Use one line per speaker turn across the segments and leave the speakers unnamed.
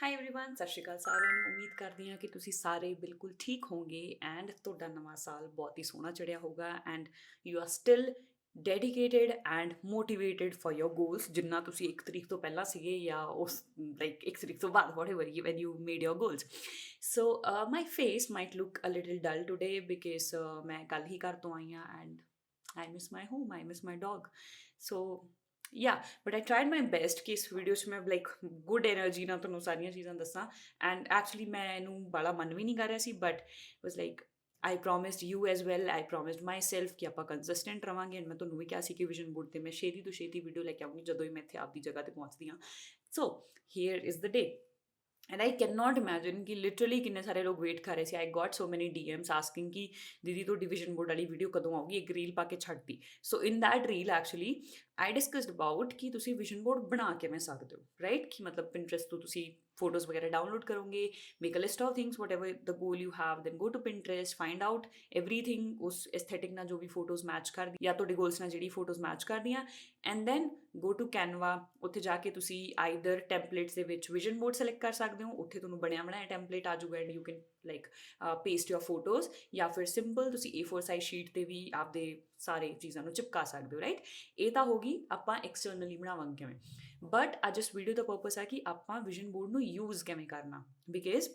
High everyone ਸਤਿ ਸ਼੍ਰੀ ਅਕਾਲ ਸਾਰਿਆਂ ਨੂੰ। ਉਮੀਦ ਕਰਦੀ ਹਾਂ ਕਿ ਤੁਸੀਂ ਸਾਰੇ ਬਿਲਕੁਲ ਠੀਕ ਹੋਵੋਗੇ ਐਂਡ ਤੁਹਾਡਾ ਨਵਾਂ ਸਾਲ ਬਹੁਤ ਹੀ ਸੋਹਣਾ ਚੜਿਆ ਹੋਊਗਾ and you are still dedicated and motivated for your goals, ਜਿੰਨਾ ਤੁਸੀਂ 1 ਤਰੀਕ ਤੋਂ ਪਹਿਲਾਂ ਸੀਗੇ ਜਾਂ ਉਸ ਲਾਈਕ 1 ਤਰੀਕ ਤੋਂ ਬਾਅਦ whatever you when you made your goals. So my face might look a little dull today because ਮੈਂ ਕੱਲ ਹੀ ਘਰ ਤੋਂ ਆਈ ਹਾਂ and I miss my home, I miss my dog. So yeah, but I tried my best ਕਿ ਇਸ video 'ਚ ਮੈਂ like good energy ਨਾਲ ਤੁਹਾਨੂੰ ਸਾਰੀਆਂ ਚੀਜ਼ਾਂ ਦੱਸਾਂ ਐਂਡ ਐਕਚੁਅਲੀ ਮੈਂ ਇਹਨੂੰ ਬੜਾ ਮਨ ਵੀ ਨਹੀਂ ਕਰ ਰਿਹਾ ਸੀ but was like I promised you as well, I promised myself ਕਿ ਆਪਾਂ ਕੰਸਿਸਟੈਂਟ ਰਵਾਂਗੇ ਐਂਡ ਮੈਂ ਤੁਹਾਨੂੰ ਵੀ ਕਿਹਾ ਸੀ ਕਿ ਵਿਜ਼ਨ ਬੋਰਡ 'ਤੇ ਮੈਂ ਛੇਤੀ ਤੋਂ ਛੇਤੀ ਵੀਡੀਓ ਲੈ ਕੇ ਆਉਂਗੀ ਜਦੋਂ ਹੀ ਮੈਂ ਇੱਥੇ ਆਪਦੀ ਜਗ੍ਹਾ 'ਤੇ ਪਹੁੰਚਦੀ ਹਾਂ। So here is the day and I can not imagine कि लिटरली किन्ने सारे लोग वेट कर रहे थे। I got so many DMs asking कि दीदी तो डिविजन बोर्ड वाली वीडियो कदों आऊगी, एक रील पा के छड्ड दी। So in that reel actually I discussed about कि तुसी विजन बोर्ड बना किवें सकदे हो, राइट? कि मतलब पिंटरेस्ट तो तुसी फोटोज वगैरह डाउनलोड करोगे, make a list of things whatever the goal you have, then go to Pinterest, find out everything उस एस्थेटिक ना जो भी फोटोज मैच कर दी या तो गोल्स ना जी फोटोज मैच कर दियाँ and then go to Canva. उत्थे जाके तुसी आइदर टैंपलेट्स दे विच विजन बोर्ड सेलेक्ट कर सकते हो, उत्थे तुहानूं बणिया बनाया टैंपलेट आ जाऊगा and you can like paste your photos, या फिर सिंपल तुसी A4 साइज शीट ते भी आपदे सारे चीज़ां नूं चिपका सकते हो, राइट? ये तो होगी आपां एक्सटर्नली बनावांगे किवें, बट अज इस वीडियो का पर्पस है कि आपां विजन बोर्ड नूं यूज़ किवें करना। बिकॉज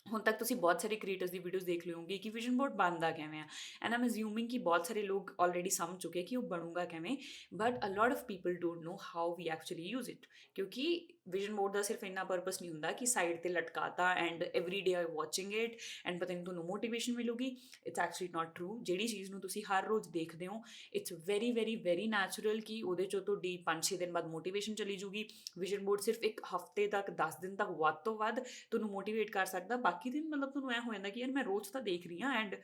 ਹੁਣ तक ਤੁਸੀਂ बहुत सारे क्रिएटर्स की वीडियोज़ देख लोगे कि विजन बोर्ड बनता किवें आ एंड आई एम अज्यूमिंग कि बहुत सारे लोग ऑलरेडी समझ चुके हैं कि वो बनूगा किवें, but a lot of people don't know how we actually use it. क्योंकि विजन बोर्ड का सिर्फ इन्ना पर्पस नहीं होंदा कि साइड ते लटकाता and every day I watching it and पता नहीं तुहानूं मोटिवेशन मिलूगी। It's actually not true. जिहड़ी चीज़ नूं तुसीं हर रोज़ देखदे हो it's very very very natural कि उहदे चों तुहाडी 5-6 दिन बाद मोटिवेशन चली जूगी। विजन बोर्ड सिर्फ एक हफ्ते तक 10 दिन तक वध तो वध ਤੁਹਾਨੂੰ ਮੋਟੀਵੇਟ ਕਰ ਸਕਦਾ, ਬਾਕੀ ਦਿਨ ਮਤਲਬ ਤੁਹਾਨੂੰ ਐ ਹੋ ਜਾਂਦਾ ਕਿ ਯਾਰ ਮੈਂ ਰੋਜ਼ ਤਾਂ ਦੇਖ ਰਹੀ ਹਾਂ ਐਂਡ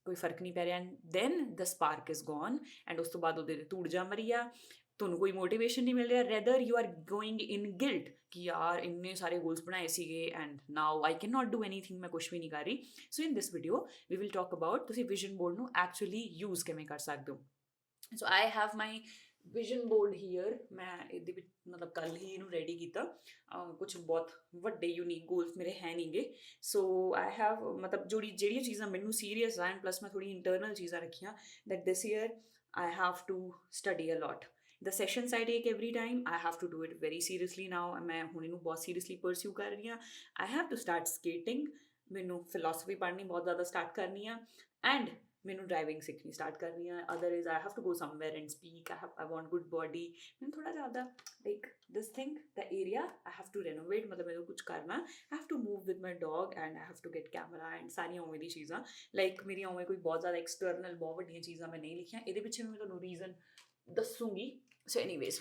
ਕੋਈ ਫਰਕ ਨਹੀਂ ਪੈ ਰਿਹਾ and then the spark is gone and ਉਸ ਤੋਂ ਬਾਅਦ ਉਹਦੇ ਧੂੜ ਜੰਮ ਰਹੀ ਆ, ਤੁਹਾਨੂੰ ਕੋਈ ਮੋਟੀਵੇਸ਼ਨ ਨਹੀਂ ਮਿਲ ਰਿਹਾ, rather you are going in guilt ਕਿ ਯਾਰ ਇੰਨੇ ਸਾਰੇ ਗੋਲਸ ਬਣਾਏ ਸੀਗੇ and now I can not do anything, ਮੈਂ ਕੁਛ ਵੀ ਨਹੀਂ ਕਰ ਰਹੀ। So in this video we will talk about ਤੁਸੀਂ ਵਿਜ਼ਨ ਬੋਰਡ ਨੂੰ ਐਕਚੁਅਲੀ ਯੂਜ਼ ਕਿਵੇਂ ਕਰ ਸਕਦੇ ਹੋ। So I have my vision board here. ਮੈਂ ਇਹਦੇ ਵਿੱਚ ਮਤਲਬ ਕੱਲ੍ਹ ਹੀ ਇਹਨੂੰ ਰੈਡੀ ਕੀਤਾ। ਕੁਛ ਬਹੁਤ ਵੱਡੇ ਯੂਨੀਕ ਗੋਲਸ ਮੇਰੇ ਹੈ ਨਹੀਂਗੇ। ਸੋ ਆਈ ਹੈਵ ਮਤਲਬ ਜਿਹੜੀਆਂ ਚੀਜ਼ਾਂ ਮੈਨੂੰ ਸੀਰੀਅਸ ਆ ਐਂਡ ਪਲੱਸ ਮੈਂ ਥੋੜ੍ਹੀ ਇੰਟਰਨਲ ਚੀਜ਼ਾਂ ਰੱਖੀਆਂ that this year I have to study a lot. The sessions I take every time I have to do it very seriously now. ਮੈਂ ਹੁਣ ਇਹਨੂੰ ਬਹੁਤ ਸੀਰੀਅਸਲੀ ਪਰਸਿਊ ਕਰ ਰਹੀ ਹਾਂ। I have to start skating. ਮੈਨੂੰ ਫਿਲੋਸਫੀ ਪੜ੍ਹਨੀ ਬਹੁਤ ਜ਼ਿਆਦਾ ਸਟਾਰਟ ਕਰਨੀ ਆ ਐਂਡ ਮੈਨੂੰ ਡਰਾਈਵਿੰਗ ਸਿੱਖਣੀ ਸਟਾਰਟ ਕਰਨੀ ਆ। Other is I have to go somewhere and speak. I want good body. ਮੈਨੂੰ ਥੋੜ੍ਹਾ ਜ਼ਿਆਦਾ like this thing the area I have to renovate, ਮਤਲਬ ਮੈਨੂੰ ਕੁਛ ਕਰਨਾ। I have to move with my dog and I have to get camera and ਸਾਰੀਆਂ ਉਵੇਂ ਦੀ ਚੀਜ਼ਾਂ। ਲਾਈਕ ਮੇਰੀਆਂ ਉਵੇਂ ਕੋਈ ਬਹੁਤ ਜ਼ਿਆਦਾ ਐਕਸਟਰਨਲ ਬਹੁਤ ਵੱਡੀਆਂ ਚੀਜ਼ਾਂ ਮੈਂ ਨਹੀਂ ਲਿਖੀਆਂ। ਇਹਦੇ ਪਿੱਛੇ ਮੈਂ ਤੁਹਾਨੂੰ ਰੀਜ਼ਨ ਦੱਸੂਗੀ। So anyways,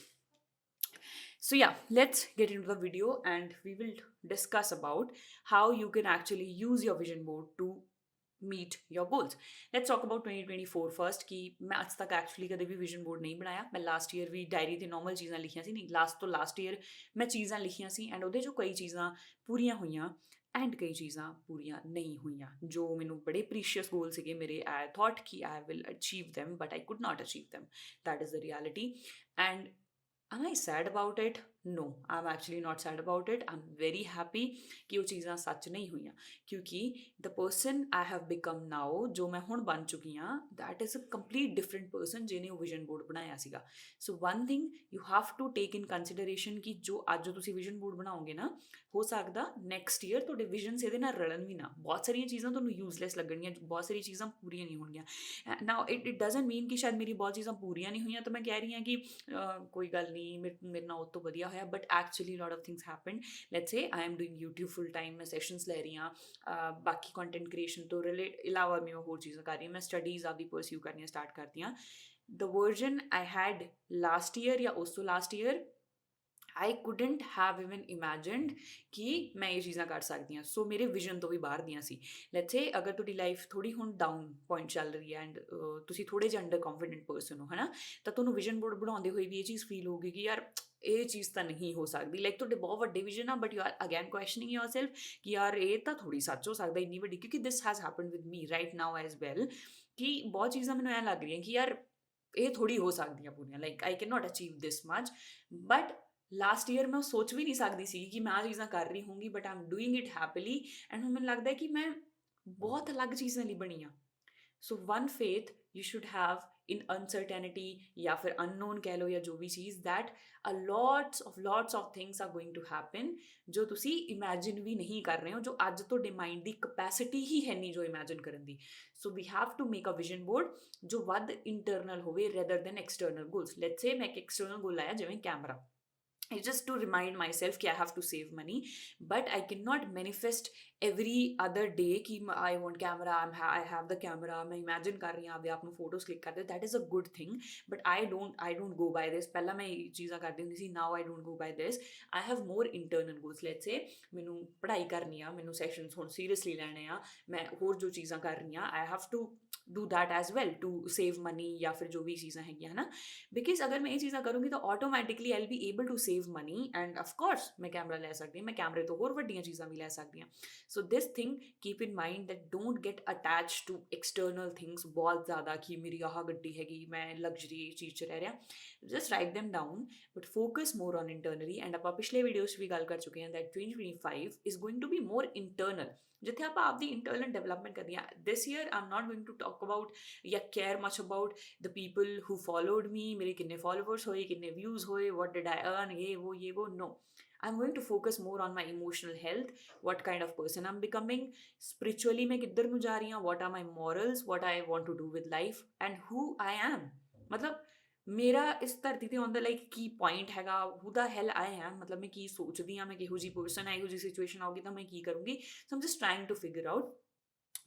so yeah, let's get into the video and we will discuss about how you can actually use your vision board to meet your goals. Let's talk about 2024 first कि मैं आज तक actually कभी भी vision board नहीं बनाया। मैं last year भी डायरी ते नॉर्मल चीज़ां लिखियां सी, नहीं लास्ट ईयर मैं चीज़ां लिखियां सी एंड ਉਹਦੇ 'ਚੋਂ कई चीज़ां पूरियां होईयां एंड कई चीज़ां पूरियां नहीं होईयां जो मैनू बड़े प्रीशियस गोल सीगे मेरे। आई थॉट कि I will achieve them but I could not achieve them. That is the reality and am I sad about it? No, I'm actually not sad about it. I'm very happy कि वो चीज़ां सच नहीं हुईयां क्योंकि the person I have become now जो मैं हुण बन चुकी हाँ that is a complete different person जिन्हें वो vision board बनाया सीगा। So one thing you have to take in consideration कि जो आज जो तुसी vision board बनाओगे ना, हो सकदा next year तुहाडे visions ਇਹਦੇ ਨਾਲ ਰਲਣ ਵੀ ਨਾ। ਬਹੁਤ ਸਾਰੀਆਂ ਚੀਜ਼ਾਂ ਤੁਹਾਨੂੰ useless ਲੱਗਣਗੀਆਂ, ਬਹੁਤ ਸਾਰੀਆਂ ਚੀਜ਼ਾਂ ਪੂਰੀਆਂ ਨਹੀਂ ਹੋਣਗੀਆਂ। Now it doesn't mean ਕਿ ਸ਼ਾਇਦ ਮੇਰੀ ਬਹੁਤ ਚੀਜ਼ਾਂ ਪੂਰੀਆਂ ਨਹੀਂ ਹੋਈਆਂ ਤਾਂ ਮੈਂ ਕਹਿ ਰਹੀ ਹਾਂ ਕਿ ਕੋਈ ਗੱਲ ਨਹੀਂ ਮੇਰੇ ਨਾਲ ਉਹ ਤੋਂ ਵਧੀਆ ਹੋਇਆ, but actually lot of things happen. Let's say I am doing YouTube full time, ਮੈਂ ਸੈਸ਼ਨਸ ਲੈ ਰਹੀ ਹਾਂ, ਬਾਕੀ ਕੰਟੈਂਟ ਕ੍ਰੀਏਸ਼ਨ ਤੋਂ ਇਲਾਵਾ ਮੈਂ ਹੋਰ ਚੀਜ਼ਾਂ ਕਰ ਰਹੀ ਹਾਂ, ਮੈਂ ਸਟੱਡੀਜ਼ ਆਪਦੀ ਪਰਸਿਊ ਕਰਨੀਆਂ ਸਟਾਰਟ ਕਰਤੀਆਂ। The version I had last year ਜਾਂ ਉਸ ਤੋਂ last year I couldn't have even imagined कि मैं ये चीज़ां कर सकती हाँ। सो मेरे विजन तो भी बाहर दियां सी। लेट्स से अगर तुहाडी लाइफ थोड़ी हुण डाउन पॉइंट चल रही है एंड तुसीं थोड़े जिहे अंडर कॉन्फिडेंट पर्सन हो है ना, तो तुहानूं विजन बोर्ड बनाउंदे होए भी ये चीज़ फील होगी कि यार ਇਹ ਚੀਜ਼ ਤਾਂ ਨਹੀਂ ਹੋ ਸਕਦੀ। ਲਾਈਕ ਤੁਹਾਡੇ ਬਹੁਤ ਵੱਡੇ ਵਿਜ਼ਨ ਆ but you are again questioning yourself ਕਿ ਯਾਰ ਇਹ ਤਾਂ ਥੋੜ੍ਹੀ ਸੱਚ ਹੋ ਸਕਦਾ ਇੰਨੀ ਵੱਡੀ, ਕਿਉਂਕਿ this has happened with me right now as well ਕਿ ਬਹੁਤ ਚੀਜ਼ਾਂ ਮੈਨੂੰ ਐਂ ਲੱਗ ਰਹੀਆਂ ਕਿ ਯਾਰ ਇਹ ਥੋੜ੍ਹੀ ਹੋ ਸਕਦੀਆਂ ਪੂਰੀਆਂ। Like I can not achieve this much but last year ਮੈਂ ਸੋਚ ਵੀ ਨਹੀਂ ਸਕਦੀ ਸੀ ਕਿ ਮੈਂ ਆਹ ਚੀਜ਼ਾਂ ਕਰ ਰਹੀ ਹੋਊਂਗੀ, but I am doing it happily and ਹੁਣ ਮੈਨੂੰ ਲੱਗਦਾ ਹੈ ਕਿ ਮੈਂ ਬਹੁਤ ਅਲੱਗ ਚੀਜ਼ਾਂ ਲਈ ਬਣੀ ਹਾਂ। ਸੋ one faith you should have in uncertainty या फिर unknown कह लो या जो भी चीज़ that a lots of things are going to happen जो ਤੁਸੀਂ imagine ਵੀ ਨਹੀਂ ਕਰ ਰਹੇ ਹੋ, ਜੋ ਅੱਜ ਤੁਹਾਡੇ ਮਾਈਂਡ ਦੀ ਕਪੈਸਿਟੀ ਹੀ ਹੈ ਨਹੀਂ ਜੋ ਇਮੈਜਿਨ ਕਰਨ ਦੀ। So we have to make a vision board ਜੋ ਵੱਧ ਇੰਟਰਨਲ ਹੋਵੇ rather than external goals. Let's say ਮੈਂ ਇੱਕ ਐਕਸਟਰਨਲ ਗੋਲ ਲਾਇਆ ਜਿਵੇਂ camera, it's just to remind myself कि I have to save money, but I cannot manifest every other day कि I want camera, I have the camera, मैं imagine कर रही हूँ आपके आप में photos click करते, that is a good thing, but I don't go by this। पहला मैं ये चीज़ां करती हुंदी सी, now I don't go by this। I have more internal goals। let's say मैनू पढ़ाई करनी आ, मैनू sessions हुण seriously लैणे आ, मैं होर जो चीज़ां कर रही हूँ, I have to do that as well to save money या फिर जो भी चीज़ां हैगियां है ना, बिकॉज अगर मैं ये चीज़ां करूँगी तो automatically I will be able to save money and of course मैं कैमरा लै सकती हूँ, मैं कैमरे तो होर वड्डियां चीज़ां भी लै सकती हूँ। So this thing keep in mind that don't get attach to external things बहुत ज़्यादा कि मेरी आह गड्डी हैगी, मैं लग्जरी चीज़ च रह रहा। Just write them down but focus more on internally. And आप पिछले वीडियोज़ भी गल कर चुके हैं that 2025 is going to be more internal, जिथे आप आपकी इंटरनल डेवलपमेंट करनी है। This year I am not going to talk about या care much about the people who followed me, मेरे किन्ने फॉलोवर्स होए, किन्ने व्यूज़ होए, व्हाट डिड आई अर्न, ये वो no. I'm going to focus more on my emotional health, what kind of person I'm becoming, spiritually मैं किधर ਨੂੰ ਜਾ ਰਹੀ ਹਾਂ, what are my morals, what I want to do with life and who I am। मतलब ਮੇਰਾ ਇਸ ਧਰਤੀ ਤੇ ਆਉਣ ਦਾ ਲਾਈਕ ਕੀ ਪੁਆਇੰਟ ਹੈਗਾ, who the hell I am, ਮਤਲਬ ਮੈਂ ਕੀ ਸੋਚਦੀ ਹਾਂ, ਮੈਂ ਕਿਹੋ ਜਿਹੀ ਪਰਸਨ ਹੈ, ਇਹੋ ਜਿਹੀ ਸਿਚੁਏਸ਼ਨ ਆਊਗੀ ਤਾਂ ਮੈਂ ਕੀ ਕਰੂੰਗੀ। So I'm just trying to figure out.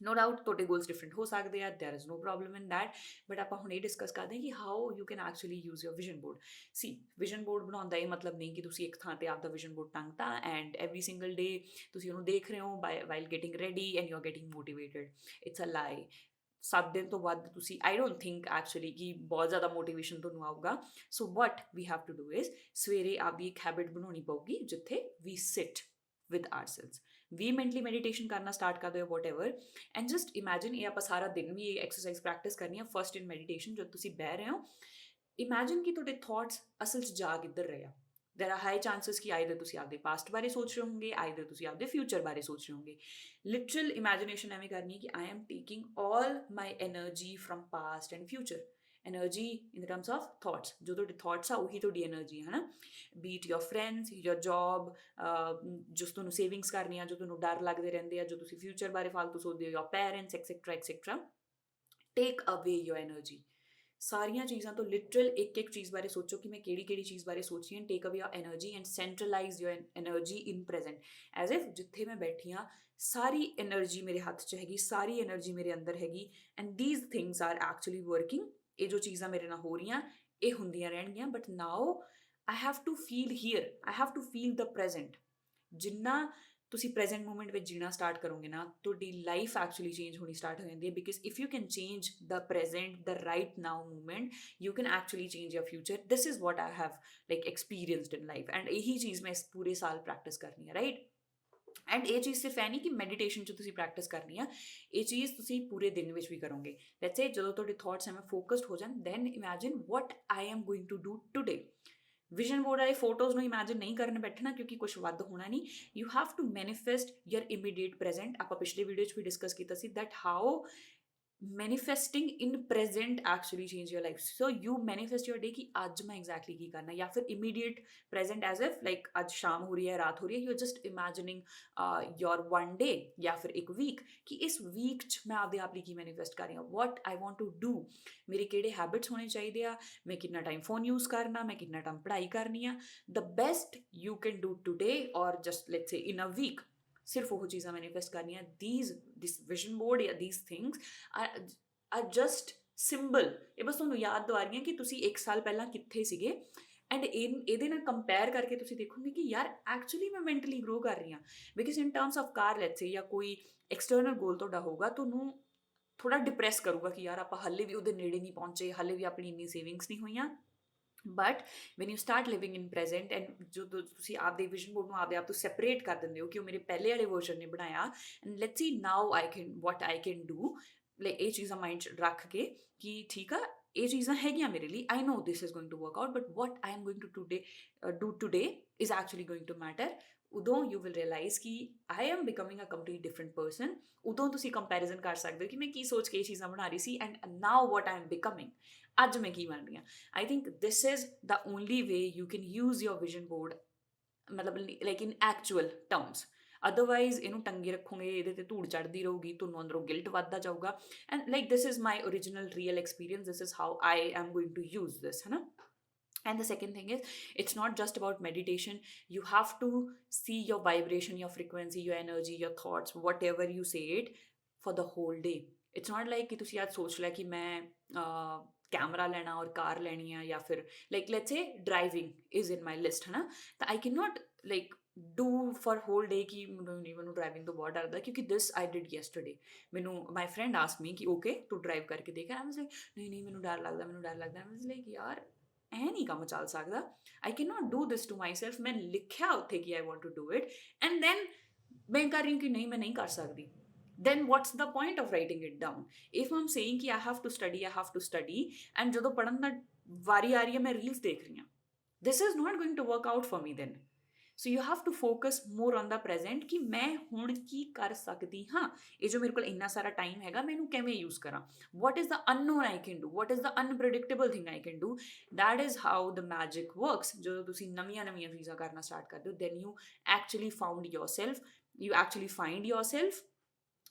No doubt ਤੁਹਾਡੇ ਗੋਲਸ ਡਿਫਰੈਂਟ ਹੋ ਸਕਦੇ ਆ, there is no problem in that, but ਆਪਾਂ ਹੁਣ ਇਹ ਡਿਸਕਸ ਕਰਦੇ ਹਾਂ ਕਿ how you can actually use your vision board. See vision board ਬਣਾਉਣ ਦਾ ਇਹ ਮਤਲਬ ਨਹੀਂ ਕਿ ਤੁਸੀਂ ਇੱਕ ਥਾਂ ਤੇ ਆਪਦਾ ਵਿਜ਼ਨ ਬੋਰਡ ਟੰਗਤਾ ਐਂਡ ਐਵਰੀ ਸਿੰਗਲ ਡੇ ਤੁਸੀਂ ਉਹਨੂੰ ਦੇਖ ਰਹੇ ਹੋ while getting ready and you are getting motivated. It's a lie. 7 ਦਿਨ ਤੋਂ ਵੱਧ ਤੁਸੀਂ ਆਈ ਡੋਂਟ ਥਿੰਕ ਐਕਚੁਅਲੀ ਕਿ ਬਹੁਤ ਜ਼ਿਆਦਾ ਮੋਟੀਵੇਸ਼ਨ ਤੁਹਾਨੂੰ ਆਊਗਾ। So what we have to do is ਸਵੇਰੇ ਆਪਦੀ ਇੱਕ ਹੈਬਿਟ ਬਣਾਉਣੀ ਪਊਗੀ ਜਿੱਥੇ we sit with ourselves. 20 minute ਲਈ ਮੈਡੀਟੇਸ਼ਨ ਕਰਨਾ ਸਟਾਰਟ ਕਰ ਦਿਓ whatever and just imagine, ਇਹ ਆਪਾਂ ਸਾਰਾ ਦਿਨ ਵੀ ਇਹ ਐਕਸਰਸਾਈਜ਼ ਪ੍ਰੈਕਟਿਸ ਕਰਨੀ ਆ। ਫਸਟ ਇਨ ਮੈਡੀਟੇਸ਼ਨ ਜਦ ਤੁਸੀਂ ਬਹਿ ਰਹੇ ਹੋ, ਇਮੈਜਿਨ ਕਿ ਤੁਹਾਡੇ ਥੋਟਸ ਅਸਲ 'ਚ ਜਾ ਕਿੱਧਰ ਰਹੇ ਆ। देयर आर हाई चांसेस कि आइदर ਤੁਸੀਂ ਆਪਦੇ ਪਾਸਟ ਬਾਰੇ ਸੋਚ ਰਹੇ ਹੋਗੇ, ਆਈਦਰ ਤੁਸੀਂ ਆਪਦੇ ਫਿਊਚਰ ਬਾਰੇ ਸੋਚ ਰਹੇ ਹੋਗੇ। ਲਿਟਰਲ ਇਮੈਜਿਨੇਸ਼ਨ ਐਵੇਂ ਕਰਨੀ ਹੈ ਕਿ I am taking all my energy from past and future. Energy in terms of thoughts, जो तुहाडे थॉट्स आ उही तुहाडी एनर्जी है ना। Be it your friends, your job, जो तुहानूं सेविंग्स करनी आ, जो तुहानूं डर लगदे रहिंदे आ, जो तुसीं फ्यूचर बारे फालतू सोचदे हो, your parents etcetera etcetera. Take away your energy. सारियां चीज़ां तो लिटरल एक एक चीज़ बारे सोचो कि मैं केड़ी केड़ी चीज़ बारे सोची है। Take away your energy and centralise your energy in present, as if जिथे मैं बैठी हाँ सारी एनर्जी मेरे हत्थ च हैगी, सारी एनर्जी मेरे अंदर हैगी and these things are actually working. ये जो चीज़ां मेरे नाल हो रही ये होंदियां रहणगियां, but now I have to feel here, I have to feel the present. जिन्ना ਤੁਸੀਂ ਪ੍ਰੈਜ਼ੈਂਟ ਮੂਮੈਂਟ ਵਿੱਚ ਜੀਣਾ ਸਟਾਰਟ ਕਰੋਗੇ ਨਾ, ਤੁਹਾਡੀ ਲਾਈਫ ਐਕਚੁਅਲੀ ਚੇਂਜ ਹੋਣੀ ਸਟਾਰਟ ਹੋ ਜਾਂਦੀ ਹੈ। Because if you can change the present, the right now moment, you can actually change your future. This is what I have like experienced in life and ਇਹੀ ਚੀਜ਼ ਮੈਂ ਇਸ ਪੂਰੇ ਸਾਲ ਪ੍ਰੈਕਟਿਸ ਕਰਨੀ ਹੈ, ਰਾਈਟ। ਐਂਡ ਇਹ ਚੀਜ਼ ਸਿਰਫ ਐ ਨਹੀਂ ਕਿ ਮੈਡੀਟੇਸ਼ਨ 'ਚ ਤੁਸੀਂ ਪ੍ਰੈਕਟਿਸ ਕਰਨੀ ਆ, ਇਹ ਚੀਜ਼ ਤੁਸੀਂ ਪੂਰੇ ਦਿਨ ਵਿੱਚ ਵੀ ਕਰੋਗੇ। ਲੈਟਸ ਸੇ ਜਦੋਂ ਤੁਹਾਡੇ ਥੋਟਸ ਐਵੇਂ ਫੋਕਸਡ ਹੋ ਜਾਣ, then imagine what I am going to do today. Vision board ਵਾਲੇ ਫੋਟੋਜ਼ ਨੂੰ ਇਮੈਜਿਨ ਨਹੀਂ ਕਰਨ ਬੈਠਣਾ ਕਿਉਂਕਿ ਕੁਛ ਵੱਧ ਹੋਣਾ ਨਹੀਂ। You have to manifest your immediate present. ਆਪਾਂ ਪਿਛਲੇ ਵੀਡੀਓ 'ਚ ਵੀ ਡਿਸਕਸ ਕੀਤਾ ਸੀ that how manifesting in present actually change your life. So you manifest your day कि आज मैं एग्जैक्टली की करना, या फिर immediate present as if like आज शाम हो रही है, रात हो रही है, you are just imagining your one day या फिर एक वीक कि इस वीक मैं आपदे आप की मैनिफेस्ट कर रही हूँ। What I want to do, मेरे किहड़े हैबिट्स होने चाहिए आ, मैं कितना टाइम फोन यूज़ करना, मैं कितना टाइम पढ़ाई करनी आ। The best you can do today और just let's say in a week सिर्फ वो चीज़ां मैनिफेस्ट करनियां। दिस विजन बोर्ड या these things are just symbol. ये बस तुहानूं याद दवा रही कि तुसीं 1 साल पहलां कित्थे सीगे एंड ਇਹਦੇ ਨਾਲ ਕੰਪੇਅਰ ਕਰਕੇ ਤੁਸੀਂ ਦੇਖੋਗੇ ਕਿ ਯਾਰ ਐਕਚੁਅਲੀ ਮੈਂ ਮੈਂਟਲੀ ਗਰੋ ਕਰ ਰਹੀ ਹਾਂ। Because in terms of car let's ਸੇ ਜਾਂ ਕੋਈ ਐਕਸਟਰਨਲ ਗੋਲ ਤੁਹਾਡਾ ਹੋਊਗਾ, ਤੁਹਾਨੂੰ ਥੋੜਾ ਡਿਪਰੈਸ ਕਰੂਗਾ ਕਿ ਯਾਰ ਆਪਾਂ ਹਾਲੇ ਵੀ ਉਹਦੇ ਨੇੜੇ ਨਹੀਂ ਪਹੁੰਚੇ, ਹਾਲੇ ਵੀ ਆਪਣੀ ਇੰਨੀ ਸੇਵਿੰਗਸ ਨਹੀਂ ਹੋਈਆਂ। But when you start living in present and जो तुसी आपदे विजन बोर्ड आपदे आप तो सैपरेट कर देंगे हो कि वो मेरे पहले वाले वर्जन ने बनाया and let's see now I can what I can do. Like ये चीज़ां माइंड रख के कि ठीक है ਇਹ ਚੀਜ਼ਾਂ ਹੈਗੀਆਂ ਮੇਰੇ ਲਈ, I know this is going to work out, but what I am going to do today is actually going to matter. ਉਦੋਂ ਯੂ ਵਿਲ ਰਿਅਲਾਈਜ਼ ਕਿ I am becoming a complete different person. ਉਦੋਂ ਤੁਸੀਂ comparison ਕਰ ਸਕਦੇ ਹੋ ਕਿ ਮੈਂ ਕੀ ਸੋਚ ਕੇ ਇਹ ਚੀਜ਼ਾਂ ਬਣਾ ਰਹੀ ਸੀ, and now what I am becoming, ਅੱਜ ਮੈਂ ਕੀ ਬਣ ਰਹੀ ਹਾਂ। I think this is the only way you can use your vision board, ਮਤਲਬ like in actual terms. Otherwise ਇਹਨੂੰ ਟੰਗੇ ਰੱਖੋਗੇ, ਇਹਦੇ ਤੇ ਧੂੜ ਚੜ੍ਹਦੀ ਰਹੂਗੀ, ਤੁਹਾਨੂੰ ਅੰਦਰੋਂ ਗਿਲਟ ਵੱਧਦਾ ਜਾਊਗਾ। And like this is my original real experience, this is how I am going to use this, ਹੈ ਨਾ। And the second thing is, it's not just about meditation. You have to see your vibration, your frequency, your energy, your thoughts, whatever you say it, for the whole day. It's not like कि तुसी आज सोच लिया कि मैं camera लेना और car लेनी है, या फिर like let's say driving is in my list, है ना। तो I cannot like do for whole day कि ਮੈਨੂੰ driving ਤੋਂ ਬਹੁਤ ਡਰਦਾ, ਕਿਉਂਕਿ this I did yesterday। ਮੈਨੂੰ my friend asked me कि okay ਤੂੰ drive ਕਰਕੇ ਦੇਖ, I was like ਨਹੀਂ ਨਹੀਂ ਮੈਨੂੰ ਡਰ ਲੱਗਦਾ, ਮੈਨੂੰ ਡਰ ਲੱਗਦਾ। I was like ਯਾਰ ਐ ਨਹੀਂ ਕੰਮ ਚੱਲ ਸਕਦਾ, I can not do this to myself. ਮੈਂ ਲਿਖਿਆ ਉੱਥੇ ਕਿ I want to do it, and then ਮੈਂ ਕਰ ਰਹੀ ਹਾਂ ਕਿ ਨਹੀਂ ਮੈਂ ਨਹੀਂ ਕਰ ਸਕਦੀ। then what's the point of writing it down? if I'm saying ਕਿ I have to study, and ਜਦੋਂ ਪੜ੍ਹਨ ਦਾ ਵਾਰੀ ਆ ਰਹੀ ਹੈ ਮੈਂ ਰੀਲਸ ਦੇਖ ਰਹੀ ਹਾਂ, this is not going to work out for me then। So you have to focus more on the present ਕਿ ਮੈਂ ਹੁਣ ਕੀ ਕਰ ਸਕਦੀ ਹਾਂ, ਇਹ ਜੋ ਮੇਰੇ ਕੋਲ ਇੰਨਾ ਸਾਰਾ ਟਾਈਮ ਹੈਗਾ ਮੈਂ ਇਹਨੂੰ ਕਿਵੇਂ ਯੂਜ਼ ਕਰਾਂ। what is the unknown I can do, what is the unpredictable thing I can do, that is how the magic works। ਜਦੋਂ ਤੁਸੀਂ ਨਵੀਆਂ ਚੀਜ਼ਾਂ ਕਰਨਾ ਸਟਾਰਟ ਕਰਦੇ ਹੋ, then you actually find yourself।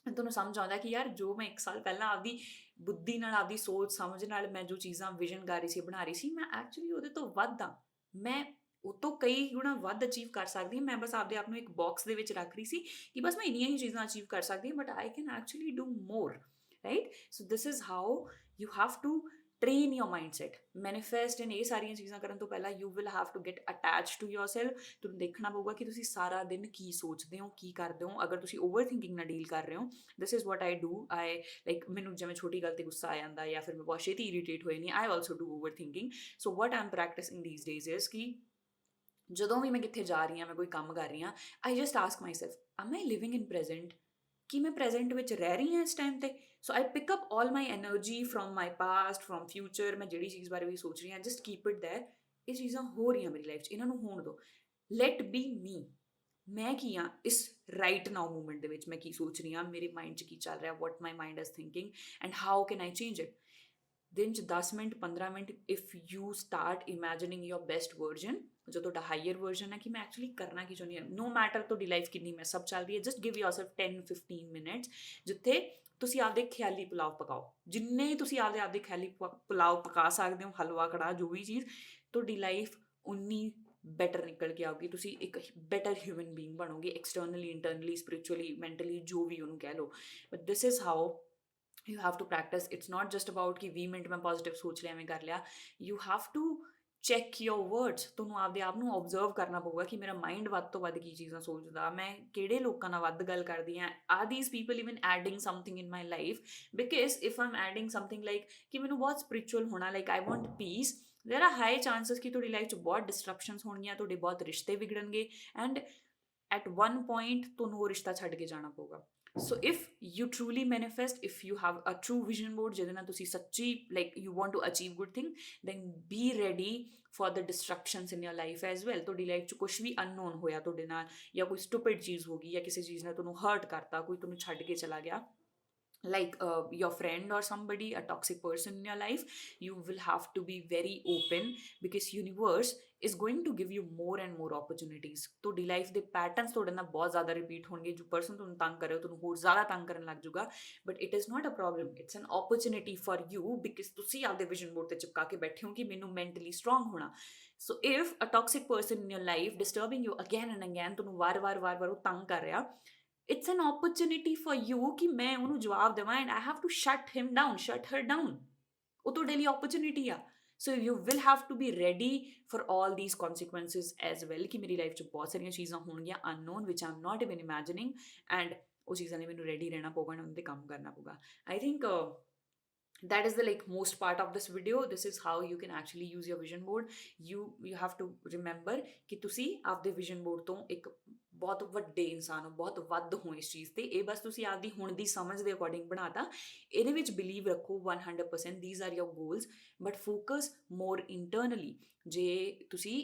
ਤੁਹਾਨੂੰ ਸਮਝ ਆਉਂਦਾ ਕਿ ਯਾਰ ਜੋ ਮੈਂ 1 ਸਾਲ ਪਹਿਲਾਂ ਆਪਦੀ ਬੁੱਧੀ ਨਾਲ, ਆਪਦੀ ਸੋਚ ਸਮਝ ਨਾਲ ਮੈਂ ਜੋ ਚੀਜ਼ਾਂ ਵਿਜ਼ਨ ਕਰ ਰਹੀ ਸੀ, ਬਣਾ ਰਹੀ ਸੀ, ਮੈਂ ਐਕਚੁਅਲੀ ਉਹਦੇ ਤੋਂ ਵੱਧ ਹਾਂ। ਮੈਂ ਉਹ ਤੋਂ ਕਈ ਗੁਣਾ ਵੱਧ ਅਚੀਵ ਕਰ ਸਕਦੀ ਹਾਂ। ਮੈਂ ਬਸ ਆਪਦੇ ਆਪ ਨੂੰ ਇੱਕ ਬਾਕਸ ਦੇ ਵਿੱਚ ਰੱਖ ਰਹੀ ਸੀ ਕਿ ਬਸ ਮੈਂ ਇੰਨੀਆਂ ਹੀ ਚੀਜ਼ਾਂ ਅਚੀਵ ਕਰ ਸਕਦੀ ਹਾਂ, but I can actually do more, right. So this is how you have to train your mindset. Manifest and ਇਹ ਸਾਰੀਆਂ ਚੀਜ਼ਾਂ ਕਰਨ ਤੋਂ ਪਹਿਲਾਂ you will have to get attach to yourself. ਤੁਹਾਨੂੰ ਦੇਖਣਾ ਪਊਗਾ ਕਿ ਤੁਸੀਂ ਸਾਰਾ ਦਿਨ ਕੀ ਸੋਚਦੇ ਹੋ, ਕੀ ਕਰਦੇ ਹੋ। ਅਗਰ ਤੁਸੀਂ ਓਵਰ ਥਿੰਕਿੰਗ ਨਾਲ ਡੀਲ ਕਰ ਰਹੇ ਹੋ, this is what I do. I like ਮੈਨੂੰ ਜਿਵੇਂ ਛੋਟੀ ਗੱਲ 'ਤੇ ਗੁੱਸਾ ਆ ਜਾਂਦਾ, ਜਾਂ ਫਿਰ ਮੈਂ ਬਹੁਤ ਛੇਤੀ ਇਰੀਟੇਟ ਹੋਏ ਨਹੀਂ, I also do over thinking. So what I M practising ਦੀਸ days is ਕਿ ਜਦੋਂ ਵੀ ਮੈਂ ਕਿੱਥੇ ਜਾ ਰਹੀ ਹਾਂ, ਮੈਂ ਕੋਈ ਕੰਮ ਕਰ ਰਹੀ ਹਾਂ, I just ask my self, M I living in present? ਕਿ ਮੈਂ ਪ੍ਰੈਜ਼ੈਂਟ ਵਿੱਚ ਰਹਿ ਰਹੀ ਹਾਂ ਇਸ ਟਾਈਮ 'ਤੇ? So I pick up all my energy from my past, from future. ਮੈਂ ਜਿਹੜੀ ਚੀਜ਼ ਬਾਰੇ ਵੀ ਸੋਚ ਰਹੀ ਹਾਂ, ਜਸਟ ਕੀਪ ਇਟ ਦੇਅਰ। ਇਹ ਚੀਜ਼ਾਂ ਹੋ ਰਹੀਆਂ ਮੇਰੀ ਲਾਈਫ 'ਚ, ਇਹਨਾਂ ਨੂੰ ਹੋਣ ਦਿਓ। ਲੈਟ ਬੀ ਮੀ। ਮੈਂ ਕੀ ਹਾਂ ਇਸ ਰਾਈਟ ਨਾਓ ਮੂਮੈਂਟ ਦੇ ਵਿੱਚ, ਮੈਂ ਕੀ ਸੋਚ ਰਹੀ ਹਾਂ, ਮੇਰੇ ਮਾਈਂਡ 'ਚ ਕੀ ਚੱਲ ਰਿਹਾ, what my mind is thinking, and how can I change it. ਦਿਨ 'ਚ 10 minute 15 minute if you start imagining your best version, ਜੋ ਤੁਹਾਡਾ ਹਾਈਅਰ ਵਰਜ਼ਨ ਹੈ, ਕਿ ਮੈਂ ਐਕਚੁਅਲੀ ਕਰਨਾ ਕੀ ਚਾਹੁੰਦੀ ਹਾਂ। ਨੋ ਮੈਟਰ ਤੁਹਾਡੀ ਲਾਈਫ ਕਿੰਨੀ ਮੈਸ ਅਪ ਚੱਲ ਰਹੀ ਹੈ, ਜਸਟ ਗਿਵ ਯੋਰਸੈਲਫ 10-15 ਮਿੰਟਸ ਜਿੱਥੇ ਤੁਸੀਂ ਆਪਦੇ ਖਿਆਲੀ ਪੁਲਾਵ ਪਕਾਓ। ਜਿੰਨੇ ਤੁਸੀਂ ਆਪਦੇ ਖਿਆਲੀ ਪੁਲਾਵ ਪਕਾ ਸਕਦੇ ਹੋ, ਹਲਵਾ ਕੜਾਹ ਜੋ ਵੀ ਚੀਜ਼, ਤੁਹਾਡੀ ਲਾਈਫ ਉਨੀ ਬੈਟਰ ਨਿਕਲ ਕੇ ਆਊਗੀ। ਤੁਸੀਂ ਇੱਕ ਬੈਟਰ ਹਿਊਮਨ ਬੀਇੰਗ ਬਣੋਗੇ, ਐਕਸਟਰਨਲੀ, ਇੰਟਰਨਲੀ, ਸਪਿਰਿਚੁਅਲੀ, ਮੈਂਟਲੀ, ਜੋ ਵੀ ਉਹਨੂੰ ਕਹਿ ਲਓ। But this is how you have to practice। it's not just about ਕਿ 20 ਮਿੰਟ ਮੈਂ ਪੋਜ਼ਿਟਿਵ ਸੋਚ ਲਿਆ, ਐਵੇਂ ਕਰ ਲਿਆ। you have to check your words। ਤੁਹਾਨੂੰ ਆਪਦੇ ਆਪ ਨੂੰ ਓਬਜ਼ਰਵ ਕਰਨਾ ਪਊਗਾ ਕਿ ਮੇਰਾ ਮਾਈਂਡ ਵੱਧ ਤੋਂ ਵੱਧ ਕੀ ਚੀਜ਼ਾਂ ਸੋਚਦਾ, ਮੈਂ ਕਿਹੜੇ ਲੋਕਾਂ ਨਾਲ ਵੱਧ ਗੱਲ ਕਰਦੀ ਹਾਂ। are these people even adding something in my life? because if I'm adding something like ਕਿ ਮੈਨੂੰ ਬਹੁਤ ਸਪਿਰਿਚੁਅਲ ਹੋਣਾ, like I want peace, there are high chances ਕਿ ਤੁਹਾਡੀ ਲਾਈਫ 'ਚ ਬਹੁਤ ਡਿਸਟਰਪਸ਼ਨਸ ਹੋਣਗੀਆਂ, ਤੁਹਾਡੇ ਬਹੁਤ ਰਿਸ਼ਤੇ ਵਿਗੜਨਗੇ, ਐਂਡ at one point ਤੁਹਾਨੂੰ ਉਹ ਰਿਸ਼ਤਾ ਛੱਡ ਕੇ ਜਾਣਾ ਪਊਗਾ। So if you truly manifest, if you have a true vision board ਜਿਹਦੇ ਨਾਲ ਤੁਸੀਂ ਸੱਚੀ like you want to achieve good thing, then be ready for the disruptions in your life as well. ਤੁਹਾਡੀ ਲਾਈਫ 'ਚ ਕੁਛ ਵੀ unknown ਹੋਇਆ ਤੁਹਾਡੇ ਨਾਲ, ਜਾਂ ਕੋਈ ਸਟੂਪਿਡ ਚੀਜ਼ ਹੋ ਗਈ, ਜਾਂ ਕਿਸੇ ਚੀਜ਼ ਨੇ ਤੁਹਾਨੂੰ ਹਰਟ ਕਰਤਾ, ਕੋਈ ਤੁਹਾਨੂੰ ਛੱਡ ਕੇ ਚਲਾ ਗਿਆ, like your friend or somebody, a toxic person in your life, you will have to be very open, because universe is going to give you more and more opportunities। ਤੁਹਾਡੀ ਲਾਈਫ ਦੇ patterns ਤੁਹਾਡੇ ਨਾਲ ਬਹੁਤ ਜ਼ਿਆਦਾ repeat ਹੋਣਗੇ। ਜੋ person ਤੁਹਾਨੂੰ ਤੰਗ ਕਰੇ, ਤੁਹਾਨੂੰ ਹੋਰ ਜ਼ਿਆਦਾ ਤੰਗ ਕਰਨ ਲੱਗ ਜਾਊਗਾ, but it is not a problem, it's an opportunity for you, because ਤੁਸੀਂ ਆਪਦੇ ਵਿਜ਼ਨ ਬੋਰਡ 'ਤੇ ਚਿਪਕਾ ਕੇ ਬੈਠੇ ਹੋ ਕਿ ਮੈਨੂੰ ਮੈਂਟਲੀ ਸਟਰੋਂਗ ਹੋਣਾ। So if a toxic person in your life disturbing you again and again, ਤੁਹਾਨੂੰ ਵਾਰ-ਵਾਰ ਉਹ ਤੰਗ ਕਰ ਰਿਹਾ, it's an opportunity for you ਕਿ ਮੈਂ ਉਹਨੂੰ ਜਵਾਬ ਦੇਵਾਂ, and I have to shut him down, shut her down। ਉਹ ਤੁਹਾਡੇ ਲਈ opportunity ਆ। so you will have to be ready for all these consequences as well ਕਿ ਮੇਰੀ ਲਾਈਫ 'ਚ ਬਹੁਤ ਸਾਰੀਆਂ ਚੀਜ਼ਾਂ ਹੋਣਗੀਆਂ unknown which I'm not even imagining, and ਉਹ ਚੀਜ਼ਾਂ ਲਈ ਮੈਨੂੰ ਰੈਡੀ ਰਹਿਣਾ ਪਊਗਾ, ਉਹਨਾਂ 'ਤੇ ਕੰਮ ਕਰਨਾ ਪਊਗਾ। I think that is the like most part of this video. This is how you can actually use your vision board. You have to remember ਕਿ ਤੁਸੀਂ ਆਪਦੇ vision board ਤੋਂ ਇੱਕ ਬਹੁਤ ਵੱਡੇ ਇਨਸਾਨ ਹੋ, ਬਹੁਤ ਵੱਧ ਹੋ ਇਸ ਚੀਜ਼ ਤੇ। ਇਹ ਬਸ ਤੁਸੀਂ ਆਪਦੀ ਹੁਣ ਦੀ ਸਮਝ ਦੇ ਅਕੋਰਡਿੰਗ ਬਣਾਤਾ। ਇਹਦੇ ਵਿੱਚ ਬਿਲੀਵ ਰੱਖੋ 100%, these are your goals, but focus more internally। ਜੇ ਤੁਸੀਂ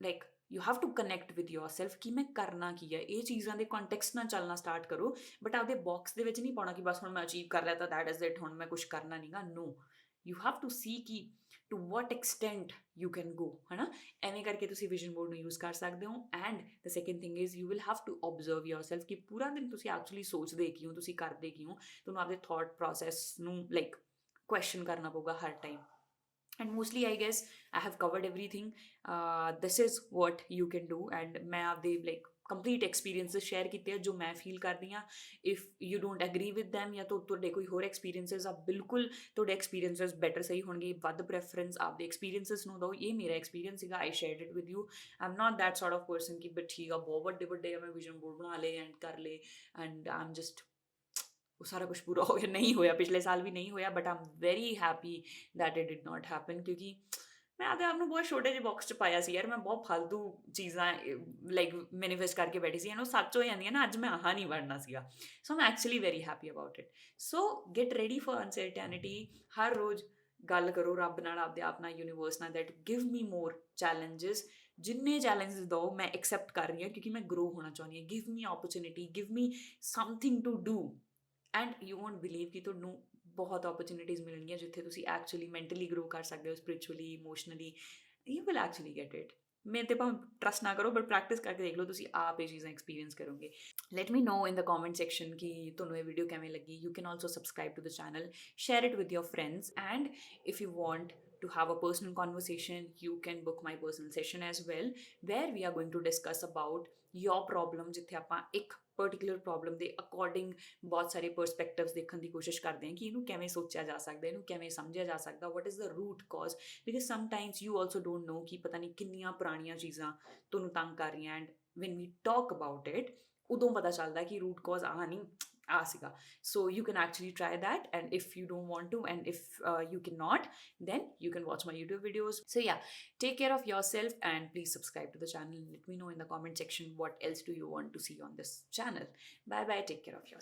like you have to connect with yourself ਕਿ ਮੈਂ ਕਰਨਾ ਕੀ ਹੈ, ਇਹ ਚੀਜ਼ਾਂ ਦੇ ਕੰਟੈਕਸਟ ਨਾਲ ਚੱਲਣਾ ਸਟਾਰਟ ਕਰੋ। ਬਟ ਆਪਦੇ ਬਾਕਸ ਦੇ ਵਿੱਚ ਨਹੀਂ ਪਾਉਣਾ ਕਿ ਬਸ ਹੁਣ ਮੈਂ ਅਚੀਵ ਕਰ ਲਿਆ ਤਾਂ ਦੈਟ ਇਜ਼ ਇਟ, ਹੁਣ ਮੈਂ ਕੁਛ ਕਰਨਾ ਨਹੀਂਗਾ। No, you have to see ਕਿ to what extent you can go, ਹੈ ਨਾ। ਐਵੇਂ ਕਰਕੇ ਤੁਸੀਂ ਵਿਜ਼ਨ ਬੋਰਡ ਨੂੰ ਯੂਜ਼ ਕਰ ਸਕਦੇ ਹੋ। And the second thing is you will have to observe yourself ਕਿ ਪੂਰਾ ਦਿਨ ਤੁਸੀਂ ਐਕਚੁਅਲੀ ਸੋਚਦੇ ਕੀ ਹੋ, ਤੁਸੀਂ ਕਰਦੇ ਕੀ ਹੋ। ਤੁਹਾਨੂੰ ਆਪਦੇ ਥੋਟ ਪ੍ਰੋਸੈਸ ਨੂੰ ਲਾਈਕ ਕੁਐਸਚਨ ਕਰਨਾ ਪਊਗਾ ਹਰ time. And mostly I guess I have covered everything. This is what you can do, and मैं आपदे like complete experiences share ਕੀਤੇ ਆ ਜੋ ਮੈਂ ਫੀਲ ਕਰਦੀ ਹਾਂ। if you don't agree with them ਜਾਂ ਤੁਹਾਡੇ ਕੋਈ ਹੋਰ experiences ਆ, ਬਿਲਕੁਲ ਤੁਹਾਡੇ experiences better ਸਹੀ ਹੋਣਗੇ। ਵੱਧ preference ਆਪਦੇ experiences ਨੂੰ ਦਿਓ। ਇਹ ਮੇਰਾ experience ਸੀਗਾ, I shared it with you। I'm not that sort of person ਕਿ ਬਟ ਠੀਕ ਆ ਬਹੁਤ ਵੱਡੇ ਵੱਡੇ ਮੈਂ vision board ਬਣਾ ਲਏ ਐਂਡ ਕਰ ਲਏ and I'm just ਉਹ ਸਾਰਾ ਕੁਛ ਪੂਰਾ ਹੋ ਗਿਆ। ਨਹੀਂ ਹੋਇਆ, ਪਿਛਲੇ ਸਾਲ ਵੀ ਨਹੀਂ ਹੋਇਆ, but Aam very happy that it did not happen, ਕਿਉਂਕਿ ਮੈਂ ਆਪਦੇ ਆਪ ਨੂੰ ਬਹੁਤ ਛੋਟੇ ਜਿਹੇ ਬਾਕਸ 'ਚ ਪਾਇਆ ਸੀ ਯਾਰ। ਮੈਂ ਬਹੁਤ ਫਾਲਤੂ ਚੀਜ਼ਾਂ ਲਾਈਕ ਮੈਨੀਫੈਸਟ ਕਰਕੇ ਬੈਠੀ ਸੀ, ਐਂਡ ਉਹ ਸੱਚ ਹੋ ਜਾਂਦੀਆਂ ਨਾ। ਅੱਜ ਮੈਂ ਆਹ ਨਹੀਂ ਬਣਨਾ ਸੀਗਾ। So I'm actually very happy about it. So get ready for uncertainty. ਹਰ ਰੋਜ਼ ਗੱਲ ਕਰੋ ਰੱਬ ਨਾਲ, ਆਪਦੇ ਆਪ ਨਾਲ, ਯੂਨੀਵਰਸ ਨਾਲ, ਦੈਟ ਗਿਵ ਮੀ ਮੋਰ ਚੈਲੰਜਿਸ। ਜਿੰਨੇ ਚੈਲੰਜਿਸ ਦਿਓ ਮੈਂ ਐਕਸੈਪਟ ਕਰ ਰਹੀ ਹਾਂ ਕਿਉਂਕਿ ਮੈਂ ਗਰੋ ਹੋਣਾ ਚਾਹੁੰਦੀ ਹਾਂ। Give me opportunity, give me something to do, and you won't believe ਕਿ ਤੁਹਾਨੂੰ ਬਹੁਤ ਓਪਰਚੁਨਿਟੀਜ਼ ਮਿਲਣਗੀਆਂ ਜਿੱਥੇ ਤੁਸੀਂ ਐਕਚੁਅਲੀ ਮੈਂਟਲੀ ਗਰੋ ਕਰ ਸਕਦੇ ਹੋ, spiritually, emotionally. You will actually get it. ਮੇਰੇ 'ਤੇ ਭਾਵੇਂ ਟਰਸਟ ਨਾ ਕਰੋ, ਬਟ ਪ੍ਰੈਕਟਿਸ ਕਰਕੇ ਦੇਖ ਲਓ, ਤੁਸੀਂ ਆਪ ਇਹ ਚੀਜ਼ਾਂ ਐਕਸਪੀਰੀਅੰਸ ਕਰੋਗੇ। Let me know in the comment section ਕਿ ਤੁਹਾਨੂੰ ਇਹ ਵੀਡੀਓ ਕਿਵੇਂ ਲੱਗੀ। You can also subscribe to the channel, share it with your friends, and if you want to have a personal conversation, you can book my personal session as well, where we are going to discuss about your problem, ਜਿੱਥੇ ਆਪਾਂ ਇੱਕ particular problem ਦੇ according ਬਹੁਤ ਸਾਰੇ ਪਰਸਪੈਕਟਿਵਸ ਦੇਖਣ ਦੀ ਕੋਸ਼ਿਸ਼ ਕਰਦੇ ਹਾਂ ਕਿ ਇਹਨੂੰ ਕਿਵੇਂ ਸੋਚਿਆ ਜਾ ਸਕਦਾ, ਇਹਨੂੰ ਕਿਵੇਂ ਸਮਝਿਆ ਜਾ ਸਕਦਾ, what is the root cause. Because sometimes you also don't know ਕਿ ਪਤਾ ਨਹੀਂ ਕਿੰਨੀਆਂ ਪੁਰਾਣੀਆਂ ਚੀਜ਼ਾਂ ਤੁਹਾਨੂੰ ਤੰਗ ਕਰ ਰਹੀਆਂ, and when we talk about it ਉਦੋਂ ਪਤਾ ਚੱਲਦਾ ਕਿ ਰੂਟ ਕਾਜ਼ ਆਹ ਨਹੀਂ, ਆਹ ਸੀਗਾ। So you can actually try that, and if you don't want to, and if you cannot, then you can watch my YouTube videos. So yeah, take care of yourself, and please subscribe to the channel. Let me know in the comment section what else do you want to see on this channel. Bye bye, take care of yourself.